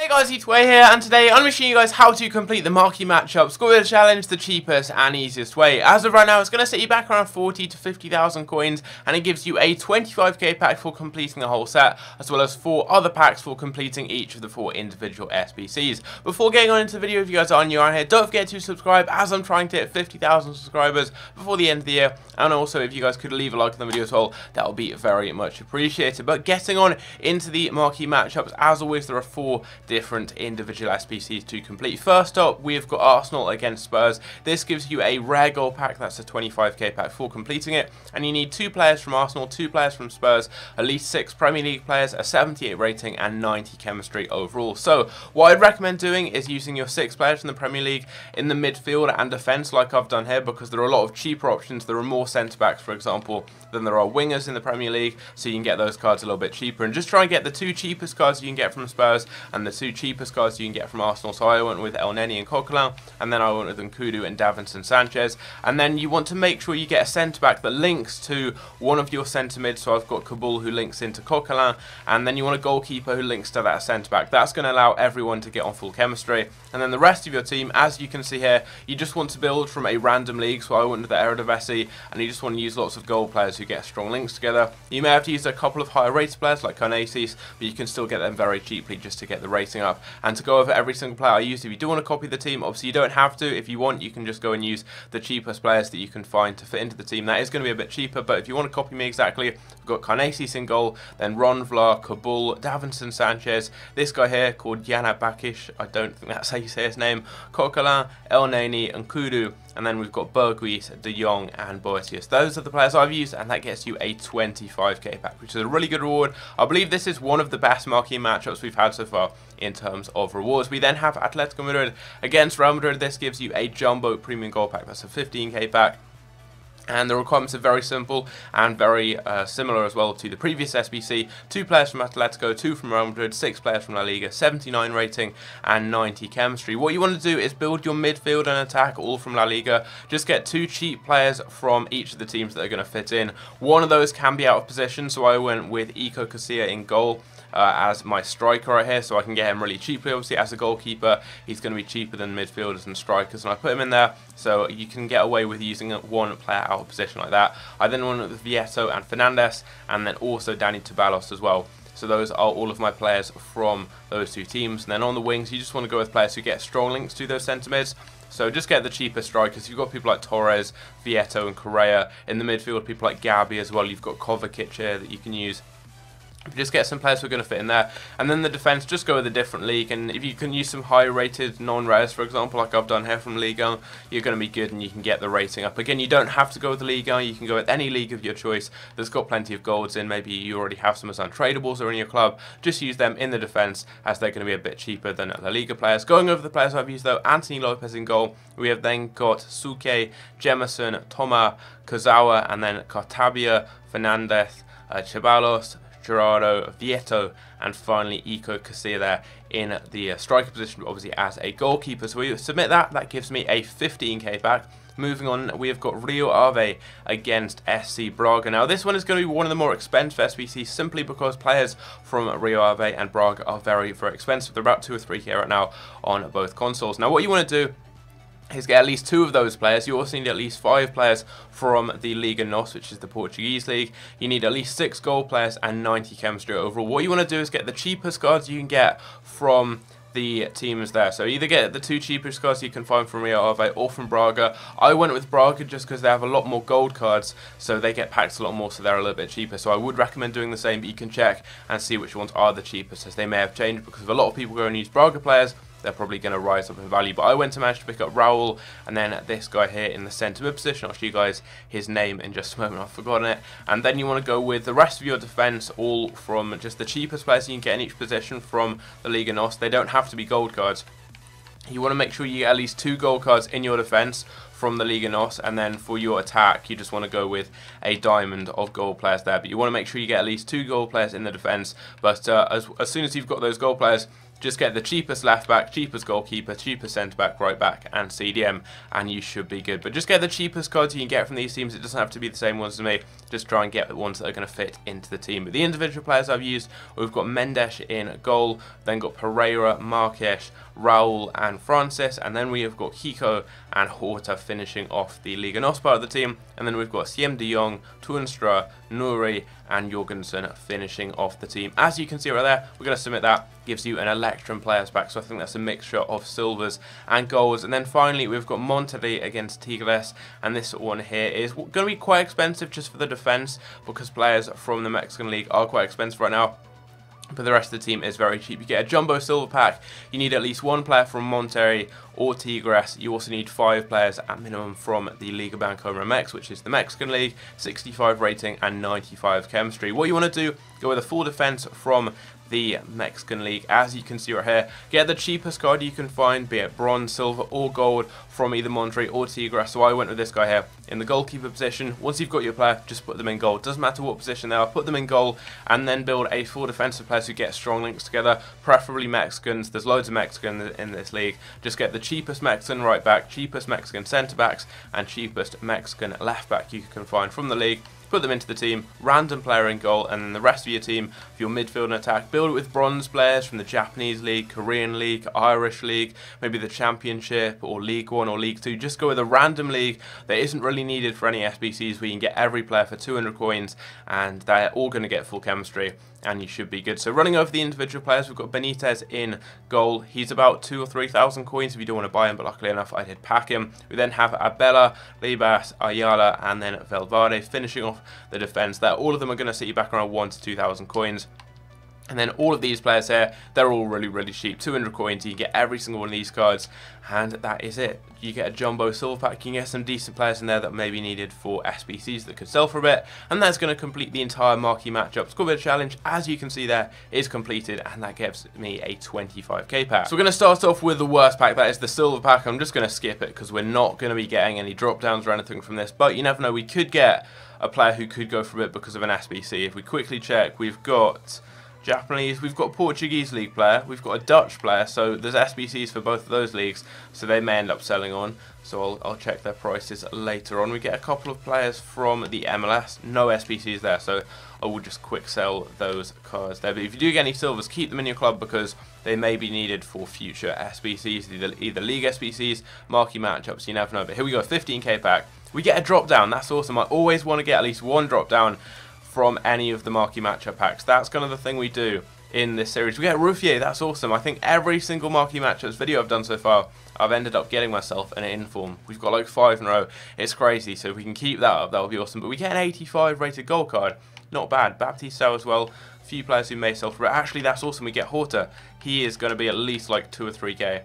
Hey guys, it's Way here, and today I'm going to show you guys how to complete the marquee matchup, score the challenge the cheapest and easiest way. As of right now, it's going to set you back around 40 to 50,000 coins, and it gives you a 25k pack for completing the whole set, as well as 4 other packs for completing each of the 4 individual SBCs. Before getting on into the video, if you guys are new around here, don't forget to subscribe, as I'm trying to hit 50,000 subscribers before the end of the year, and also if you guys could leave a like on the video as well, that would be very much appreciated. But getting on into the marquee matchups, as always, there are 4 different individual SBCs to complete. First up, we've got Arsenal against Spurs. This gives you a rare goal pack, that's a 25k pack for completing it, and you need 2 players from Arsenal, 2 players from Spurs, at least 6 Premier League players, a 78 rating and 90 chemistry overall. So what I'd recommend doing is using your 6 players from the Premier League in the midfield and defence like I've done here, because there are a lot of cheaper options. There are more centre backs, for example, than there are wingers in the Premier League, so you can get those cards a little bit cheaper, and just try and get the 2 cheapest cards you can get from Spurs and the 2 cheapest cards you can get from Arsenal. So I went with El Neni and Coquelin, and then I went with Nkudu and Davinson Sanchez. And then you want to make sure you get a centre back that links to one of your centre mids. So I've got Kabul who links into Coquelin, and then you want a goalkeeper who links to that centre back. That's going to allow everyone to get on full chemistry. And then the rest of your team, as you can see here, you just want to build from a random league. So I went with the Eredivisie, and you just want to use lots of goal players who get strong links together. You may have to use a couple of higher rated players like Karnasis, but you can still get them very cheaply just to get the rating up. And to go over every single player I used, if you do want to copy the team, obviously you don't have to. If you want, you can just go and use the cheapest players that you can find to fit into the team. That is going to be a bit cheaper, but if you want to copy me exactly, I've got Karnasis in goal, then Ron Vlaar, Kabul, Davinson Sanchez, this guy here called Yana Bakish, I don't think that's how you say his name, Coquelin, El Neni, and Kudu, and then we've got Berghuis, De Jong, and Boetius. Those are the players I've used, and that gets you a 25k pack, which is a really good reward. I believe this is one of the best marquee matchups we've had so far in terms of rewards. We then have Atletico Madrid against Real Madrid. This gives you a jumbo premium goal pack. That's a 15k pack. And the requirements are very simple and very similar as well to the previous SBC. 2 players from Atletico, 2 from Real Madrid, 6 players from La Liga, 79 rating and 90 chemistry. What you want to do is build your midfield and attack all from La Liga. Just get 2 cheap players from each of the teams that are going to fit in. One of those can be out of position, so I went with Iker Casillas in goal as my striker right here, so I can get him really cheaply. Obviously, as a goalkeeper, he's going to be cheaper than midfielders and strikers, and I put him in there so you can get away with using one player out of position like that. I then went with Vieto and Fernandes, and then also Dani Ceballos as well. So those are all of my players from those 2 teams. And then on the wings, you just want to go with players who get strong links to those centre mids. So just get the cheapest strikers. You've got people like Torres, Vieto, and Correa. In the midfield, people like Gabi as well. You've got Kovacic here that you can use. Just get some players who are going to fit in there. And then the defence, just go with a different league. And if you can use some high rated non-rares, for example, like I've done here from Ligue 1, you're going to be good and you can get the rating up. Again, you don't have to go with the Ligue 1. You can go with any league of your choice that's got plenty of golds in. Maybe you already have some as untradables or in your club. Just use them in the defence, as they're going to be a bit cheaper than La Liga players. Going over the players I've used though, Anthony Lopez in goal. We have then got Suke, Jemison, Toma, Kozawa, and then Cartabia, Fernandez, Ceballos, Gerardo, Vieto, and finally Iker Casillas there in the striker position, obviously as a goalkeeper. So we submit that. That gives me a 15k back. Moving on, we have got Rio Ave against SC Braga. Now, this one is going to be one of the more expensive SBCs, simply because players from Rio Ave and Braga are very, very expensive. They're about 2 or 3k right now on both consoles. Now, what you want to do is get at least 2 of those players. You also need at least 5 players from the Liga NOS, which is the Portuguese league. You need at least 6 goal players and 90 chemistry overall. What you want to do is get the cheapest cards you can get from the teams there. So either get the 2 cheapest cards you can find from Rio Ave or from Braga. I went with Braga just because they have a lot more gold cards, so they get packed a lot more, so they're a little bit cheaper. So I would recommend doing the same, but you can check and see which ones are the cheapest, as they may have changed, because if a lot of people go and use Braga players, they're probably going to rise up in value. But I went to manage to pick up Raul, and then this guy here in the centre mid position. I'll show you guys his name in just a moment, I've forgotten it. And then you want to go with the rest of your defence, all from just the cheapest players you can get in each position from the Liga NOS. They don't have to be gold cards. You want to make sure you get at least 2 gold cards in your defence from the Liga NOS, and then for your attack you just want to go with a diamond of gold players there. But you want to make sure you get at least 2 gold players in the defence. But as soon as you've got those gold players, Just get the cheapest left back, cheapest goalkeeper, cheapest centre back, right back, and CDM, and you should be good. But just get the cheapest cards you can get from these teams. It doesn't have to be the same ones as me. Just try and get the ones that are going to fit into the team. But the individual players I've used, we've got Mendes in goal, then got Pereira, Marques, Raul, and Francis, and then we have got Kiko and Horta finishing off the Liga NOS part of the team, and then we've got Siem de Jong, Toornstra, Nuri, and Jorgensen finishing off the team. As you can see right there, we're going to submit that. Gives you an Electrum players pack, so I think that's a mixture of silvers and golds. And then finally we've got Monta V against Tigres, and this one here is going to be quite expensive just for the defense, because players from the Mexican League are quite expensive right now. But the rest of the team is very cheap. You get a jumbo silver pack. You need at least one player from Monterrey or Tigres. You also need 5 players at minimum from the Liga Banco MX, which is the Mexican League, 65 rating and 95 chemistry. What you want to do, go with a full defense from the Mexican League, as you can see right here. Get the cheapest card you can find, be it bronze, silver or gold, from either Monterrey or Tigres. So I went with this guy here in the goalkeeper position. Once you've got your player, just put them in goal. Doesn't matter what position they are, put them in goal, and then build a full defensive players who get strong links together, preferably Mexicans. There's loads of Mexicans in this league. Just get the cheapest Mexican right back, cheapest Mexican centre backs, and cheapest Mexican left back you can find from the league. Put them into the team, random player in goal, and then the rest of your team, for your midfield and attack, build it with bronze players from the Japanese League, Korean League, Irish League, maybe the Championship, or League 1 or League 2. Just go with a random league that isn't really needed for any SBCs, where you can get every player for 200 coins, and they're all going to get full chemistry, and you should be good. So running over the individual players, we've got Benitez in goal. He's about 2,000 or 3,000 coins if you don't want to buy him, but luckily enough I did pack him. We then have Abella, Libas, Ayala, and then Valverde finishing off the defense there. All of them are going to set you back around 1,000 to 2,000 coins. And then all of these players here, they're all really cheap. 200 coins, you get every single one of these cards, and that is it. You get a jumbo silver pack, you can get some decent players in there that may be needed for SBCs that could sell for a bit, and that's going to complete the entire marquee matchup. Score bid challenge, as you can see there, is completed, and that gives me a 25k pack. So we're going to start off with the worst pack, that is the silver pack. I'm just going to skip it because we're not going to be getting any drop downs or anything from this, but you never know, we could get a player who could go for a bit because of an SBC. If we quickly check, we've got Japanese, we've got a Portuguese league player, we've got a Dutch player, so there's SBCs for both of those leagues, so they may end up selling on, so I'll check their prices later on. We get a couple of players from the MLS, no SBCs there, so I will just quick sell those cards there. But if you do get any silvers, keep them in your club because they may be needed for future SBCs, either league SBCs, marquee matchups, you never know. But here we go, 15k pack. We get a drop down, that's awesome. I always want to get at least one drop down from any of the marquee matchup packs. That's kind of the thing we do in this series. We get Ruffier, that's awesome. I think every single marquee matchups video I've done so far, I've ended up getting myself an inform. We've got like 5 in a row. It's crazy, so if we can keep that up, that would be awesome. But we get an 85 rated gold card. Not bad. Baptista as well. A few players who may sell for it. Actually, that's awesome. We get Horta. He is going to be at least like 2 or 3k.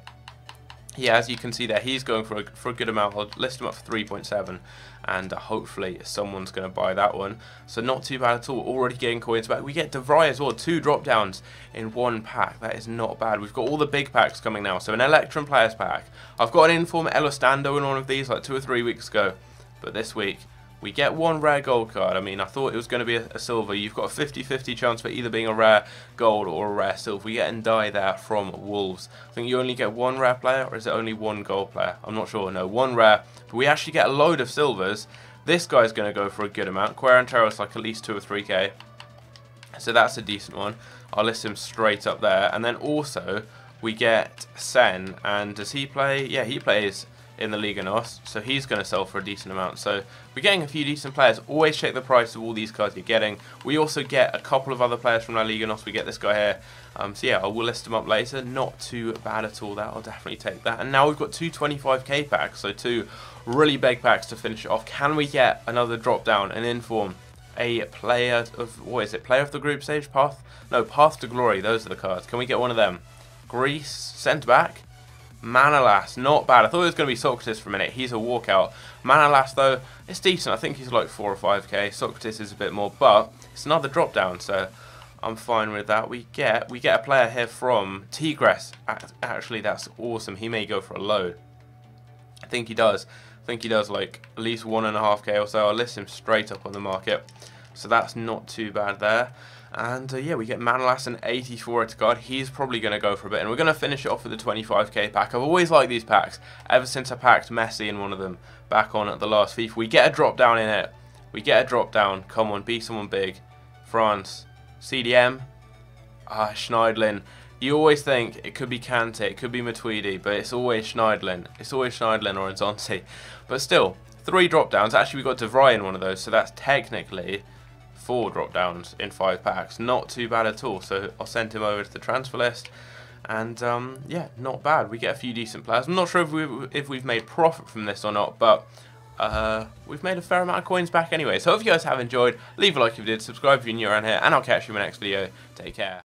Yeah, as you can see there, he's going for a good amount. I'll list him up for 3.7, and hopefully someone's going to buy that one. So not too bad at all. Already getting coins back. We get De Vrij as well, 2 drop downs in 1 pack. That is not bad. We've got all the big packs coming now. So an Electrum Players pack. I've got an Inform Elostando in one of these like 2 or 3 weeks ago, but this week we get 1 rare gold card. I mean, I thought it was going to be a silver. You've got a 50-50 chance for either being a rare gold or a rare silver. We get Ndai there from Wolves. I think you only get 1 rare player, or is it only 1 gold player? I'm not sure. No, 1 rare. But we actually get a load of silvers. This guy's going to go for a good amount. Quarantero's like at least 2 or 3k. So that's a decent one. I'll list him straight up there. And then also, we get Sen. And does he play? Yeah, he plays in the Liga NOS, so he's going to sell for a decent amount. So we're getting a few decent players. Always check the price of all these cards you're getting. We also get a couple of other players from La Liga NOS. We get this guy here. So yeah, I will list them up later. Not too bad at all. That I'll definitely take that. And now we've got 2 25k packs, so 2 really big packs to finish it off. Can we get another drop down, an inform, a player of, what is it, player of the group stage, path? No, path to glory. Those are the cards. Can we get one of them? Greece, centre back. Manolas, not bad. I thought it was going to be Socrates for a minute. He's a walkout. Manolas, though, it's decent. I think he's like 4 or 5k. Socrates is a bit more, but it's another drop down, so I'm fine with that. We get a player here from Tigres. Actually, that's awesome. He may go for a load. I think he does. I think he does like at least 1.5k or so. I'll list him straight up on the market. So that's not too bad there. And yeah, we get Manolas and 84 to guard. He's probably going to go for a bit. And we're going to finish it off with the 25k pack. I've always liked these packs. Ever since I packed Messi in one of them back on at the last FIFA. We get a drop down in it. We get a drop down. Come on, be someone big. France. CDM. Schneidlin. You always think it could be Kante, it could be Matuidi, but it's always Schneidlin. It's always Schneidlin or Nzonzi. But still, 3 drop downs. Actually, we got De Vrij in one of those, so that's technically 4 drop downs in 5 packs. Not too bad at all. So I'll send him over to the transfer list. And yeah, not bad. We get a few decent players. I'm not sure if we've made profit from this or not, but we've made a fair amount of coins back anyway. So if you guys have enjoyed, leave a like if you did, subscribe if you're new around here, and I'll catch you in my next video. Take care.